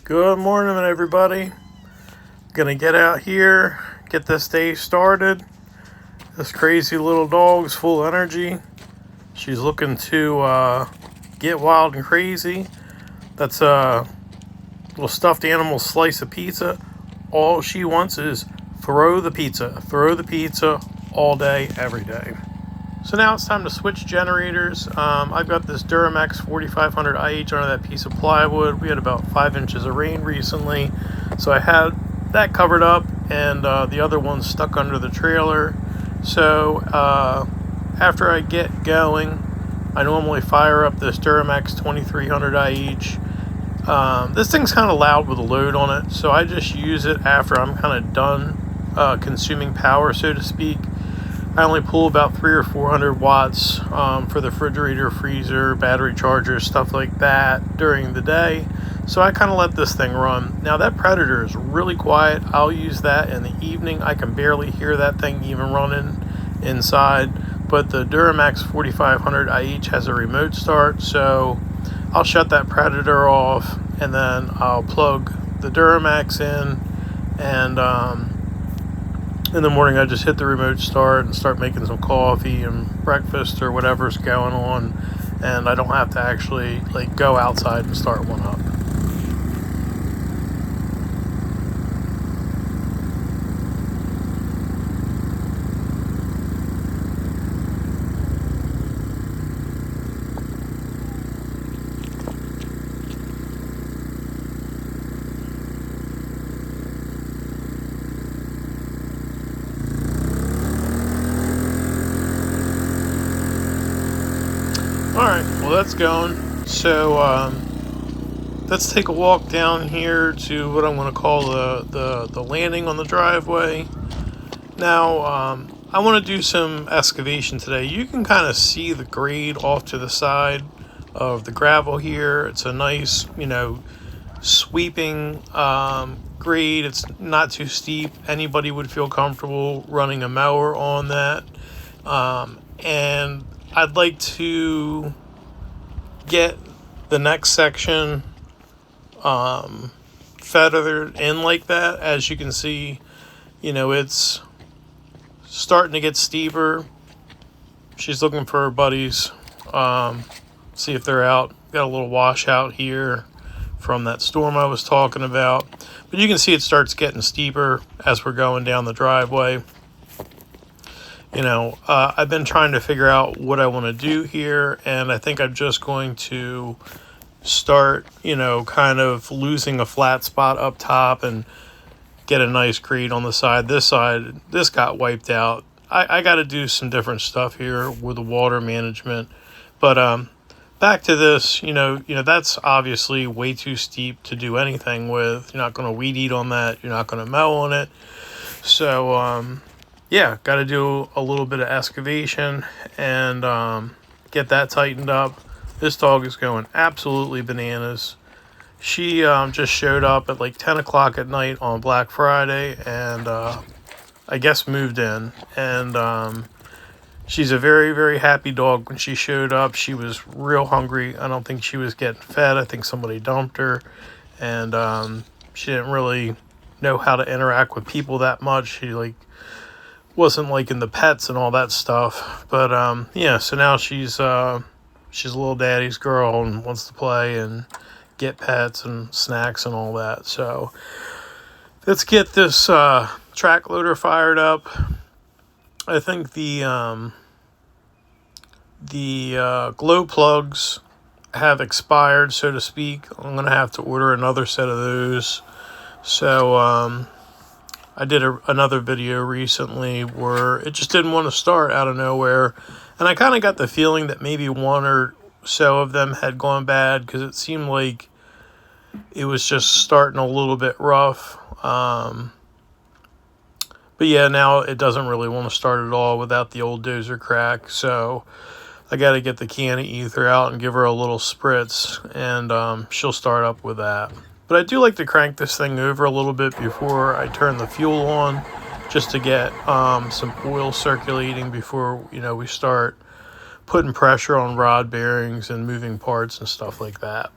Good morning, everybody. Gonna get out here, get this day started. This crazy little dog's full of energy. She's looking to get wild and crazy. That's a little stuffed animal slice of pizza. All she wants is throw the pizza all day, every day. So now it's time to switch generators. I've got this Duramax 4500 IH under that piece of plywood. We had about 5 inches of rain recently, so I had that covered up, and the other one's stuck under the trailer. So after I get going, I normally fire up this Duramax 2300 IH. This thing's kind of loud with a load on it, so I just use it after I'm kind of done consuming power, so to speak. I only pull about 300 or 400 watts for the refrigerator, freezer, battery chargers, stuff like that during the day. So I kind of let this thing run. Now that Predator is really quiet. I'll use that in the evening. I can barely hear that thing even running inside. But the Duramax 4500 IH has a remote start, so I'll shut that Predator off, and then I'll plug the Duramax in, and in the morning I just hit the remote start and start making some coffee and breakfast or whatever's going on, and I don't have to actually go outside and start one up. Alright, well that's going. So let's take a walk down here to what I'm going to call the landing on the driveway. Now I want to do some excavation today. You can kind of see the grade off to the side of the gravel here. It's a nice, sweeping grade. It's not too steep. Anybody would feel comfortable running a mower on that. And I'd like to get the next section feathered in like that. As you can see, it's starting to get steeper. She's looking for her buddies, see if they're out. Got a little washout here from that storm I was talking about. But you can see it starts getting steeper as we're going down the driveway. I've been trying to figure out what I want to do here, and I think I'm just going to start, kind of losing a flat spot up top and get a nice grade on the side. This got wiped out. I got to do some different stuff here with the water management. But back to this, that's obviously way too steep to do anything with. You're not going to weed eat on that. You're not going to mow on it. So, yeah, got to do a little bit of excavation and get that tightened up. This dog is going absolutely bananas. She just showed up at 10 o'clock at night on Black Friday and I guess moved in. And she's a very, very happy dog. When she showed up, she was real hungry. I don't think she was getting fed. I think somebody dumped her. And she didn't really know how to interact with people that much. She wasn't liking the pets and all that stuff. But yeah, so now she's a little daddy's girl and wants to play and get pets and snacks and all that. So let's get this track loader fired up. I think the glow plugs have expired, so to speak. I'm gonna have to order another set of those. So I did another video recently where it just didn't want to start out of nowhere. And I kind of got the feeling that maybe one or so of them had gone bad because it seemed like it was just starting a little bit rough. But yeah, now it doesn't really want to start at all without the old dozer crack. So I got to get the can of ether out and give her a little spritz, and she'll start up with that. But I do like to crank this thing over a little bit before I turn the fuel on, just to get some oil circulating before we start putting pressure on rod bearings and moving parts and stuff like that.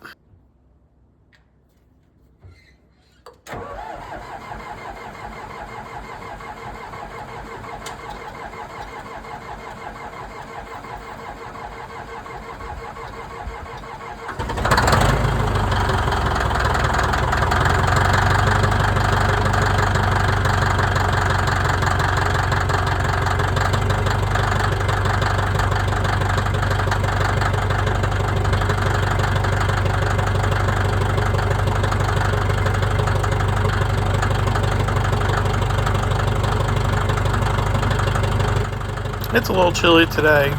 It's a little chilly today.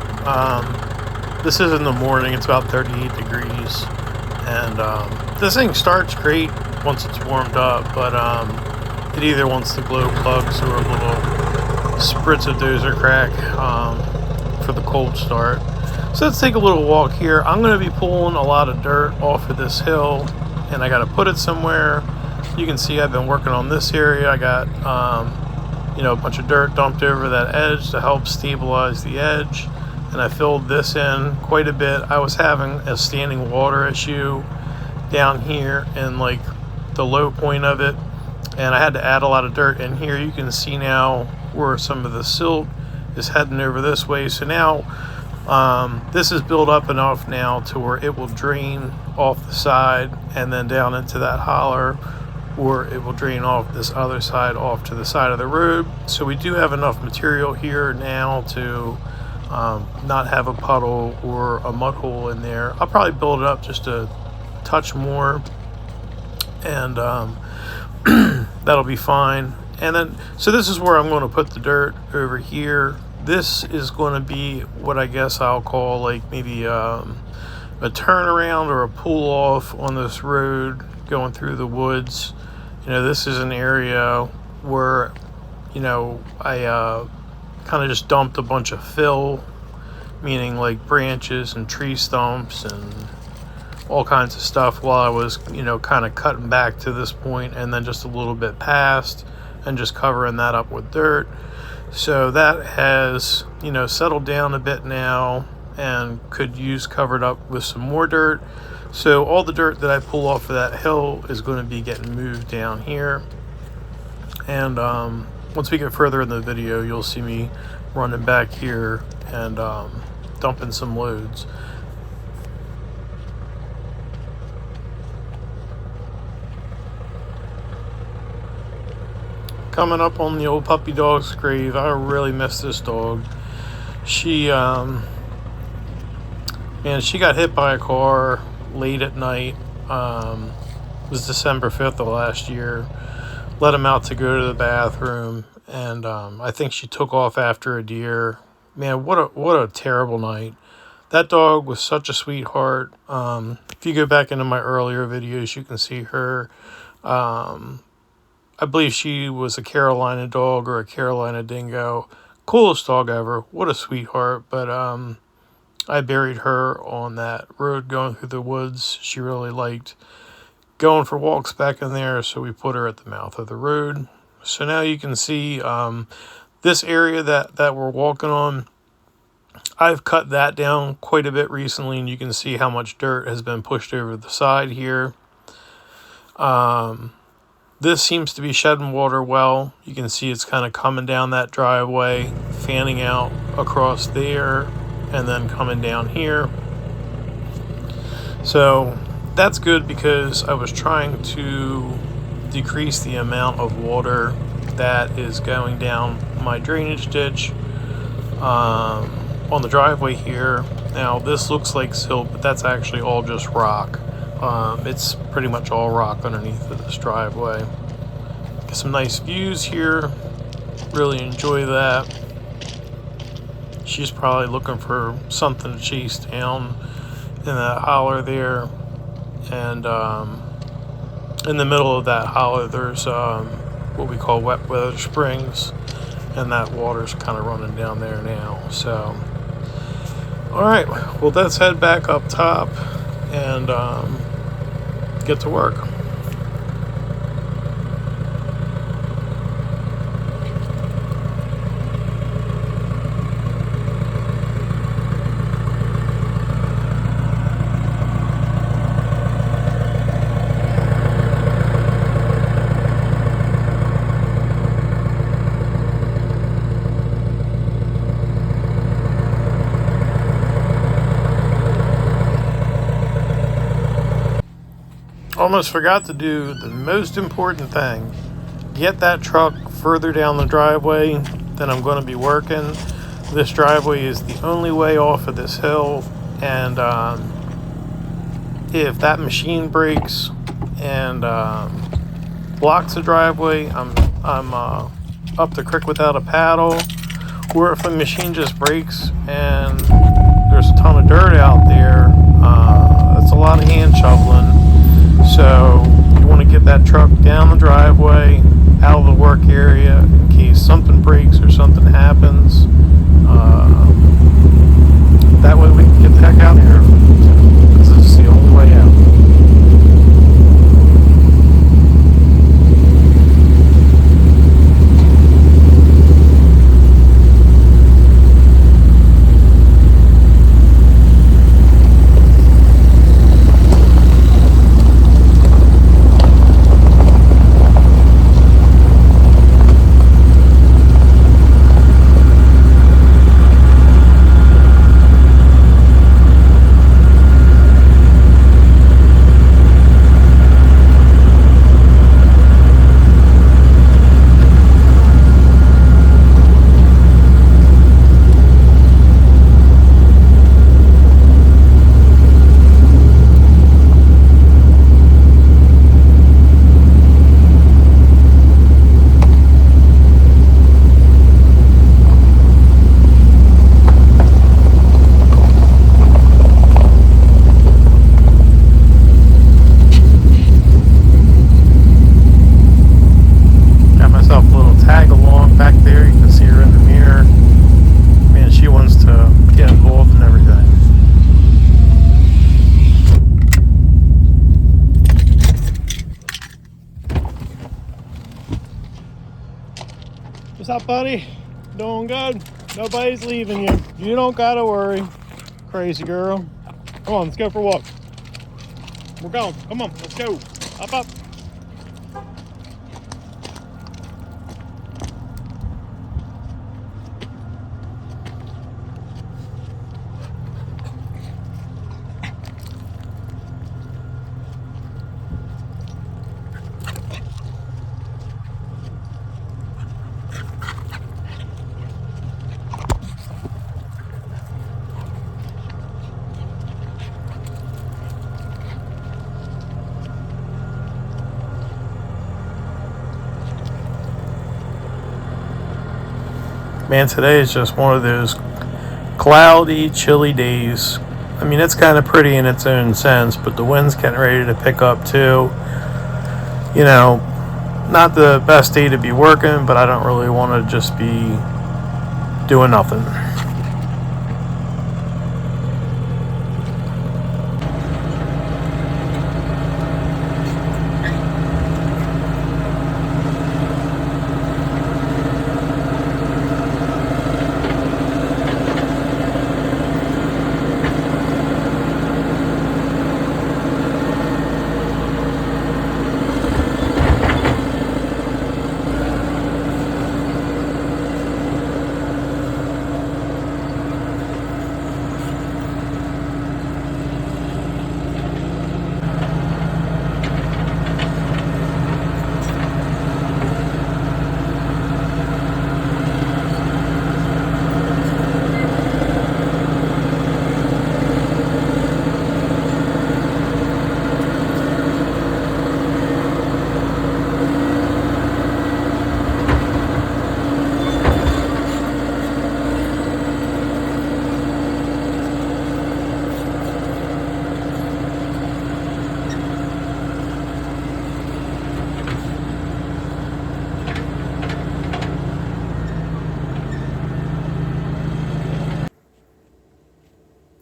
This is in the morning. It's about 38 degrees. And this thing starts great once it's warmed up, but it either wants the glow plugs or a little spritz of dozer crack for the cold start. So let's take a little walk here. I'm going to be pulling a lot of dirt off of this hill, and I got to put it somewhere. You can see I've been working on this area. I got a bunch of dirt dumped over that edge to help stabilize the edge, and I filled this in quite a bit. I was having a standing water issue down here in like the low point of it, and I had to add a lot of dirt in here. You can see now where some of the silt is heading over this way. So now this is built up enough now to where it will drain off the side and then down into that holler, or it will drain off this other side off to the side of the road. So we do have enough material here now to not have a puddle or a mud hole in there. I'll probably build it up just a touch more, and that'll be fine. And then, so this is where I'm going to put the dirt over here. This is going to be what I guess I'll call like maybe a turnaround or a pull off on this road going through the woods. This is an area where, I kind of just dumped a bunch of fill, meaning like branches and tree stumps and all kinds of stuff while I was, kind of cutting back to this point, and then just a little bit past and just covering that up with dirt. So that has, settled down a bit now and could use covered up with some more dirt. So all the dirt that I pull off of that hill is going to be getting moved down here. And once we get further in the video, you'll see me running back here and dumping some loads. Coming up on the old puppy dog's grave. I really miss this dog. She she got hit by a car late at night. It was December 5th of last year. Let him out to go to the bathroom, and I think she took off after a deer. Man, what a terrible night. That dog was such a sweetheart. If you go back into my earlier videos, you can see her. I believe she was a Carolina dog or a Carolina dingo. Coolest dog ever. What a sweetheart. But I buried her on that road going through the woods. She really liked going for walks back in there, so we put her at the mouth of the road. So now you can see this area that we're walking on. I've cut that down quite a bit recently, and you can see how much dirt has been pushed over the side here. This seems to be shedding water well. You can see it's kind of coming down that driveway, fanning out across there, and then coming down here. So that's good, because I was trying to decrease the amount of water that is going down my drainage ditch on the driveway here. Now this looks like silt, but that's actually all just rock. It's pretty much all rock underneath of this driveway. Get some nice views here. Really enjoy that. She's probably looking for something to chase down in that holler there. And in the middle of that holler, there's what we call wet weather springs, and that water's kind of running down there now. So, all right, well, let's head back up top and get to work. Almost forgot to do the most important thing. Get that truck further down the driveway than I'm going to be working. This driveway is the only way off of this hill, and if that machine breaks and blocks the driveway, I'm up the creek without a paddle, Or if a machine just breaks and there's a ton of dirt out there, that's a lot of hand shoveling. So you want to get that truck down the driveway, out of the work area, in case something breaks or something happens. That way we can get the heck out of here, because it's the only way out. Got myself a little tag along back there. You can see her in the mirror. Man, she wants to get involved in everything. What's up, buddy? Doing good? Nobody's leaving you. You don't gotta worry. Crazy girl. Come on, let's go for a walk. We're going. Come on, let's go. Up, up. Man, today is just one of those cloudy, chilly days. I mean, it's kind of pretty in its own sense, but the wind's getting ready to pick up too. You know, not the best day to be working, but I don't really want to just be doing nothing.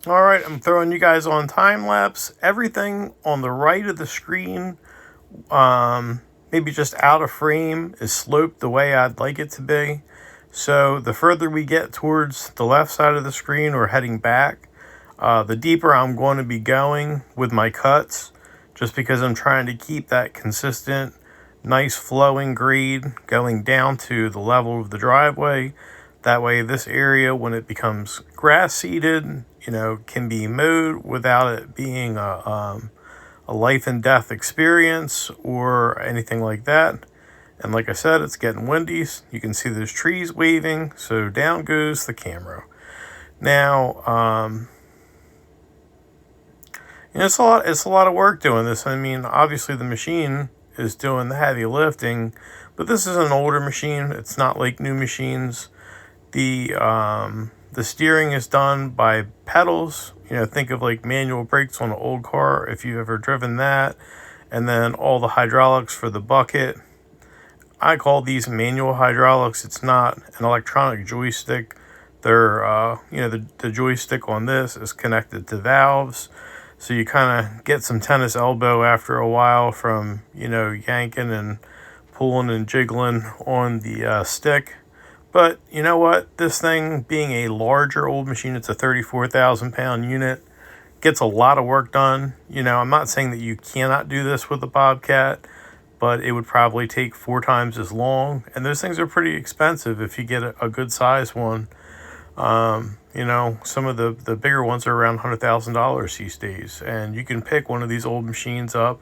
All right, I'm throwing you guys on time lapse. Everything on the right of the screen, maybe just out of frame, is sloped the way I'd like it to be. So the further we get towards the left side of the screen or heading back, the deeper I'm going to be going with my cuts, just because I'm trying to keep that consistent, nice flowing grade going down to the level of the driveway. That way this area, when it becomes grass seeded, can be mowed without it being a life and death experience or anything like that. And like I said, it's getting windy. You can see those trees waving, so down goes the camera. Now, it's a lot of work doing this. I mean, obviously the machine is doing the heavy lifting, but this is an older machine. It's not like new machines. The steering is done by pedals. Think of like manual brakes on an old car if you've ever driven that. And then all the hydraulics for the bucket. I call these manual hydraulics. It's not an electronic joystick. They're, the joystick on this is connected to valves. So you kind of get some tennis elbow after a while from, yanking and pulling and jiggling on the stick. But you know what? This thing being a larger old machine, it's a 34,000 pound unit, gets a lot of work done. I'm not saying that you cannot do this with the Bobcat, but it would probably take 4 times as long. And those things are pretty expensive if you get a good size one. Some of the bigger ones are around $100,000 these days. And you can pick one of these old machines up,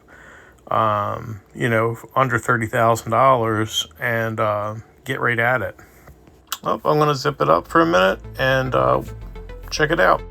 under $30,000 and get right at it. Oh, I'm going to zip it up for a minute and check it out.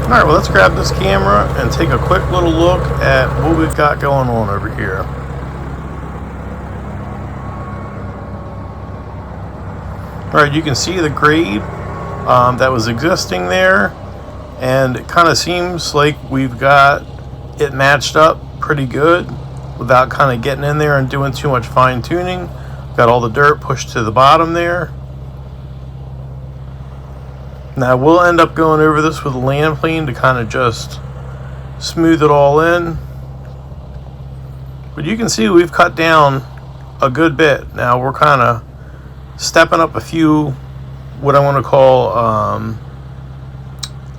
Alright, well, let's grab this camera and take a quick little look at what we've got going on over here. Alright, you can see the grade that was existing there, and it kind of seems like we've got it matched up pretty good without kind of getting in there and doing too much fine tuning. Got all the dirt pushed to the bottom there. Now we'll end up going over this with a land plane to kind of just smooth it all in. But you can see we've cut down a good bit. Now we're kind of stepping up a few, what I want to call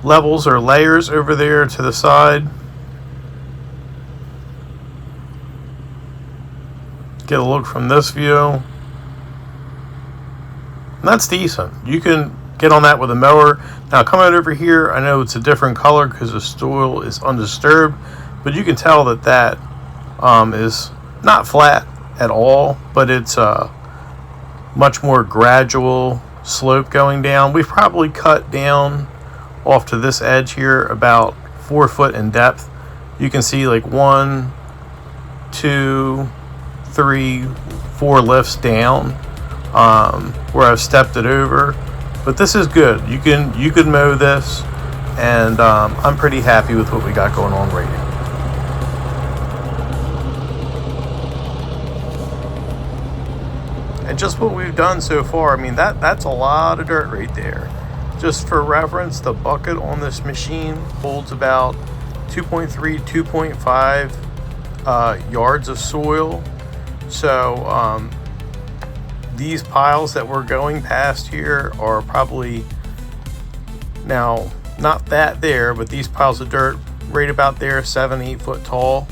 levels or layers over there to the side. Get a look from this view. And that's decent. You can get on that with a mower. Now coming over here, I know it's a different color because the soil is undisturbed, but you can tell that is not flat at all, but it's a much more gradual slope going down. We've probably cut down off to this edge here about 4 foot in depth. You can see like 1, 2, 3, 4 lifts down where I've stepped it over. But this is good. You could mow this, and I'm pretty happy with what we got going on right now. And just what we've done so far, I mean, that's a lot of dirt right there. Just for reference, the bucket on this machine holds about 2.3, 2.5 yards of soil. So these piles that we're going past here are probably, now not that there, but these piles of dirt right about there, 7-8 foot tall.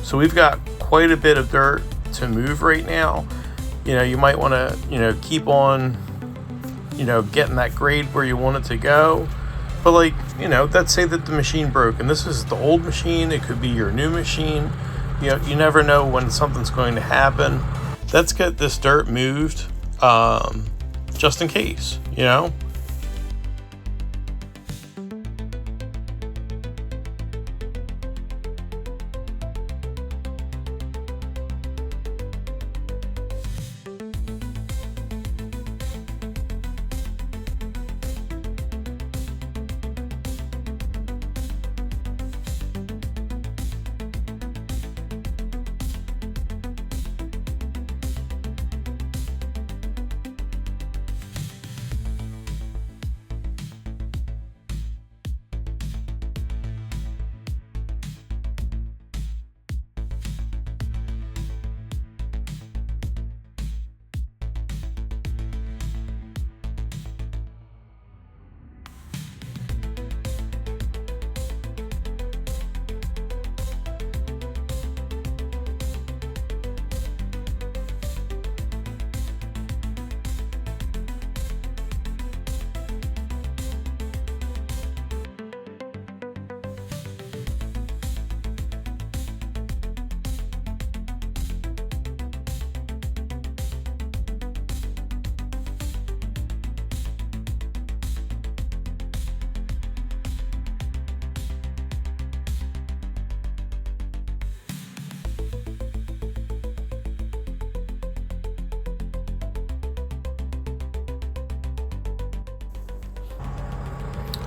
So we've got quite a bit of dirt to move right now. You might want to keep on getting that grade where you want it to go. But let's say that the machine broke, and this is the old machine, it could be your new machine. You never know when something's going to happen. Let's get this dirt moved, just in case,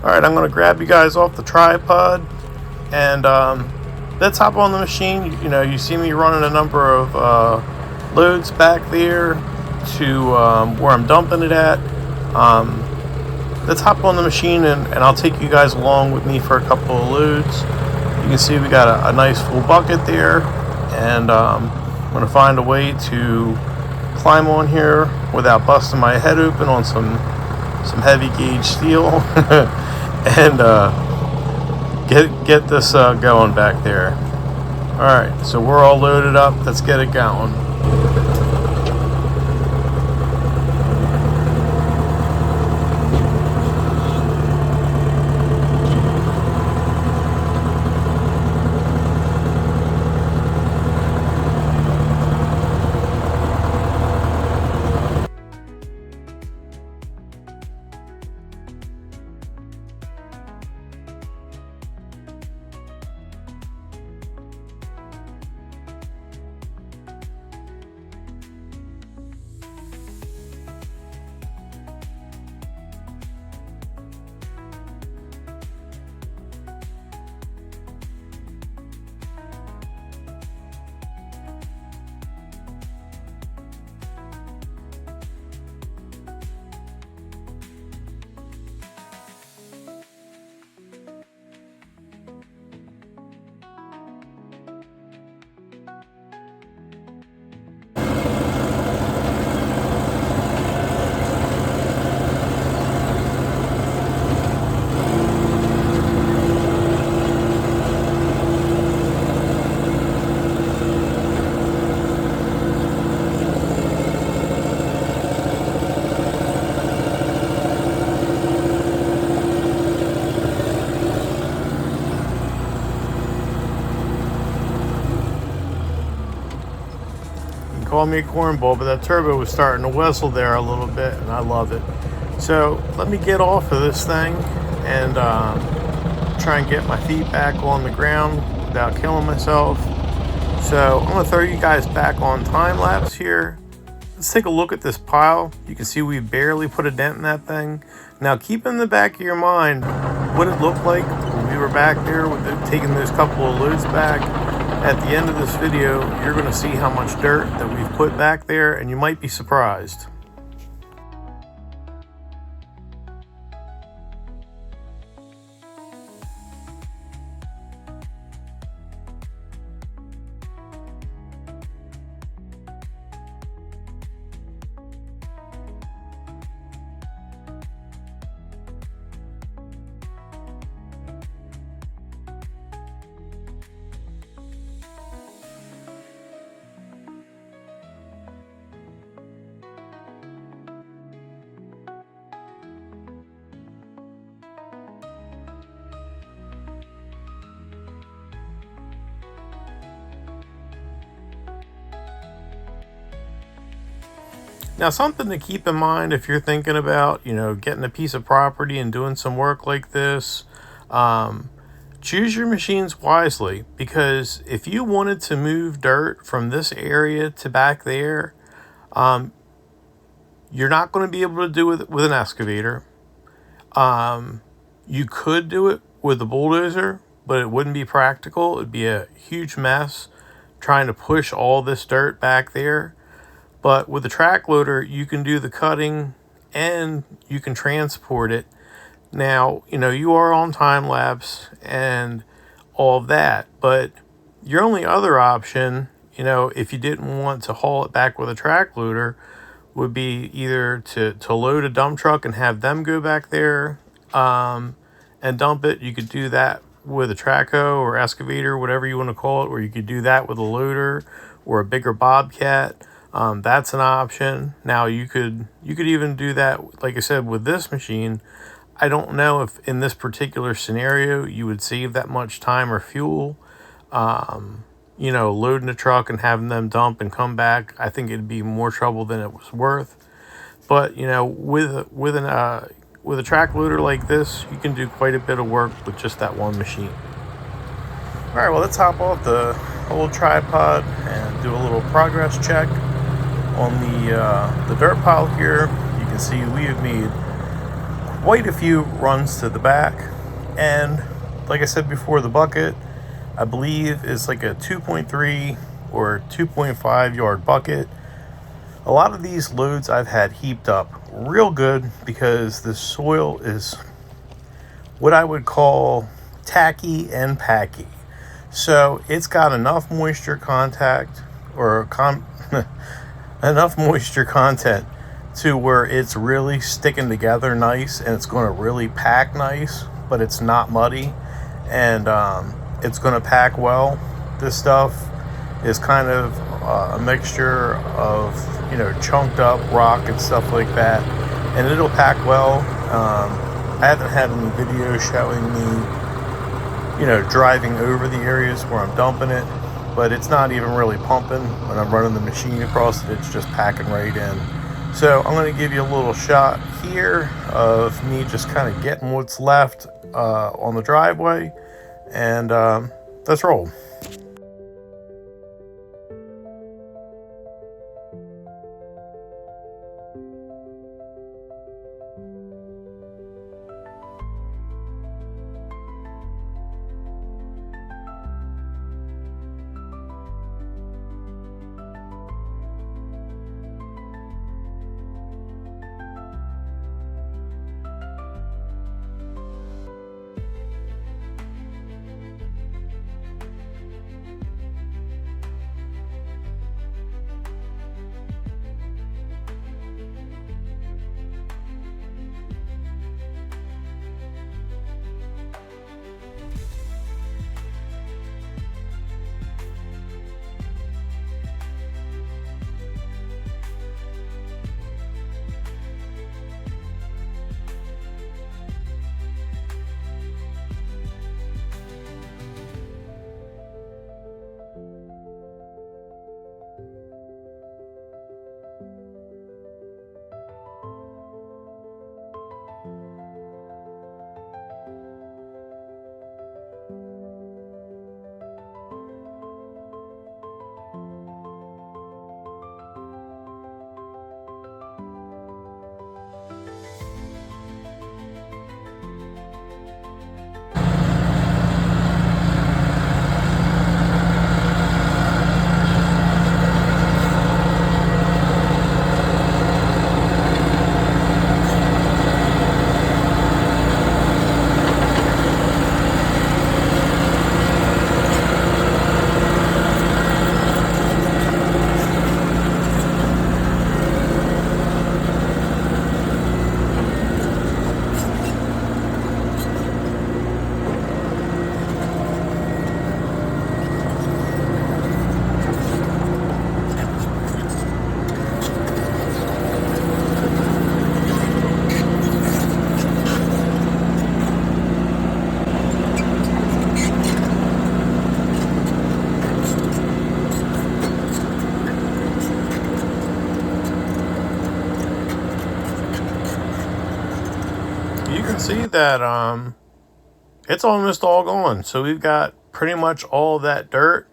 Alright, I'm going to grab you guys off the tripod, and let's hop on the machine. You know, you see me running a number of loads back there to where I'm dumping it at. Let's hop on the machine, and I'll take you guys along with me for a couple of loads. You can see we got a nice full bucket there, and I'm going to find a way to climb on here without busting my head open on some heavy gauge steel and get this going back there. Alright, so we're all loaded up. Let's get it going. Call me a cornball, but that turbo was starting to whistle there a little bit, and I love it. So let me get off of this thing and try and get my feet back on the ground without killing myself. So I'm going to throw you guys back on time lapse here. Let's take a look at this pile. You can see we barely put a dent in that thing. Now keep in the back of your mind what it looked like when we were back there with taking those couple of loads back. At the end of this video, you're going to see how much dirt that we've put back there, and you might be surprised. Now, something to keep in mind if you're thinking about, getting a piece of property and doing some work like this, choose your machines wisely, because if you wanted to move dirt from this area to back there, you're not going to be able to do it with an excavator. You could do it with a bulldozer, but it wouldn't be practical. It'd be a huge mess trying to push all this dirt back there. But with the track loader, you can do the cutting and you can transport it. Now, you are on time lapse and all of that, but your only other option, if you didn't want to haul it back with a track loader, would be either to load a dump truck and have them go back there and dump it. You could do that with a track hoe or excavator, whatever you want to call it, or you could do that with a loader or a bigger bobcat. That's an option. Now you could even do that, like I said, with this machine. I don't know if in this particular scenario you would save that much time or fuel. Loading a truck and having them dump and come back, I think it'd be more trouble than it was worth. But with a track loader like this, you can do quite a bit of work with just that one machine. All right, well, let's hop off the old tripod and do a little progress check on the dirt pile here. You can see we have made quite a few runs to the back. And like I said before, the bucket, I believe, is like a 2.3 or 2.5 yard bucket. A lot of these loads I've had heaped up real good because the soil is what I would call tacky and packy. So it's got enough moisture contact or enough moisture content to where it's really sticking together nice, and it's going to really pack nice, but it's not muddy, and it's going to pack well. This stuff is kind of a mixture of, chunked up rock and stuff like that, and it'll pack well. I haven't had any videos showing me, driving over the areas where I'm dumping it, but it's not even really pumping when I'm running the machine across it. It's just packing right in. So I'm going to give you a little shot here of me just kind of getting what's left on the driveway, and let's roll. You can see that it's almost all gone. So we've got pretty much all that dirt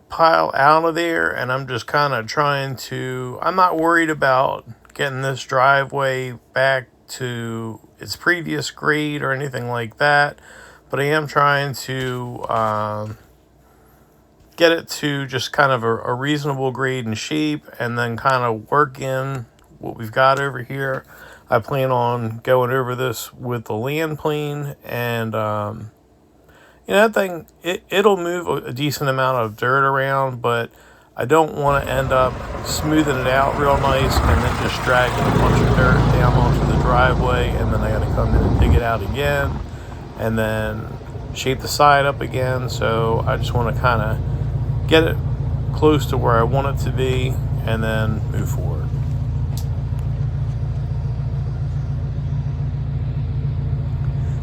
pile out of there, and I'm just kind of trying to, I'm not worried about getting this driveway back to its previous grade or anything like that, but I am trying to get it to just kind of a reasonable grade and shape, and then kind of work in what we've got over here. I plan on going over this with the land plane, and that thing, it'll move a decent amount of dirt around, but I don't want to end up smoothing it out real nice and then just dragging a bunch of dirt down onto the driveway, and then I got to come in and dig it out again and then shape the side up again. So I just want to kind of get it close to where I want it to be and then move forward.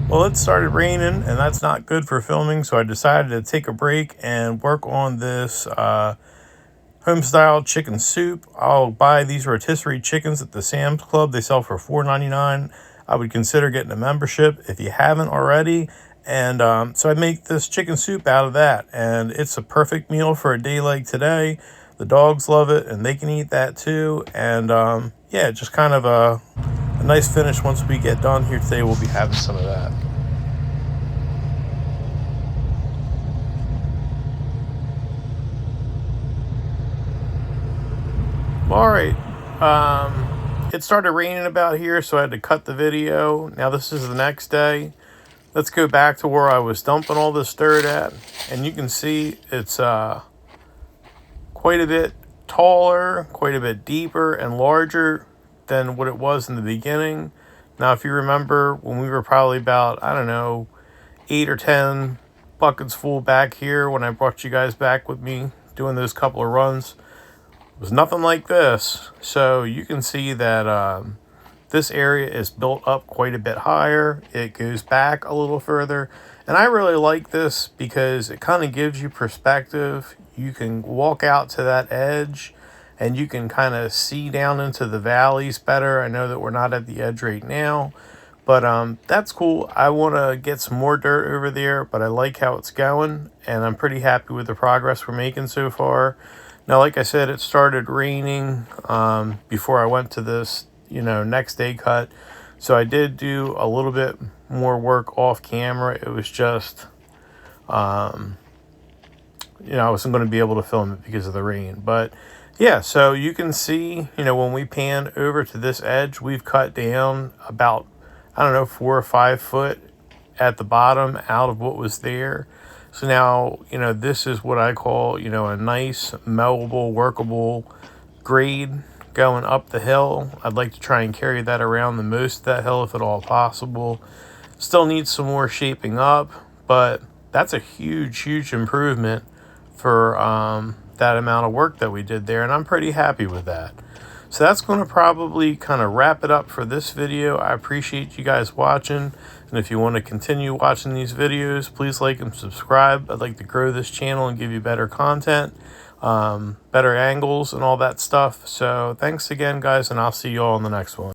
Well, it started raining, and that's not good for filming, so I decided to take a break and work on this home-style chicken soup. I'll buy these rotisserie chickens at the Sam's Club. They sell for $4.99. I would consider getting a membership if you haven't already. And so I make this chicken soup out of that, and it's a perfect meal for a day like today. The dogs love it, and they can eat that too. And yeah, just kind of a a nice finish once we get done here today. We'll be having some of that. All right. It started raining about here, so I had to cut the video. Now this is the next day. Let's go back to where I was dumping all this dirt at, and you can see it's quite a bit taller, quite a bit deeper and larger than what it was in the beginning. Now, if you remember, when we were probably about, I don't know, 8 or 10 buckets full back here when I brought you guys back with me doing those couple of runs, it was nothing like this. So you can see that this area is built up quite a bit higher. It goes back a little further. And I really like this because it kind of gives you perspective. You can walk out to that edge and you can kind of see down into the valleys better. I know that we're not at the edge right now, but that's cool. I want to get some more dirt over there, but I like how it's going, and I'm pretty happy with the progress we're making so far. Now, like I said, it started raining before I went to this, next day cut. So I did do a little bit more work off camera. It was just, I wasn't going to be able to film it because of the rain. But yeah, so you can see, when we pan over to this edge, we've cut down about, 4 or 5 foot at the bottom out of what was there. So now, this is what I call, a nice, mowable, workable grade going up the hill. I'd like to try and carry that around the most of that hill if at all possible. Still needs some more shaping up, but that's a huge, huge improvement for that amount of work that we did there, and I'm pretty happy with that. So that's going to probably kind of wrap it up for this video. I appreciate you guys watching, and if you want to continue watching these videos, please like and subscribe. I'd like to grow this channel and give you better content, better angles and all that stuff. So thanks again, guys, and I'll see you all in the next one.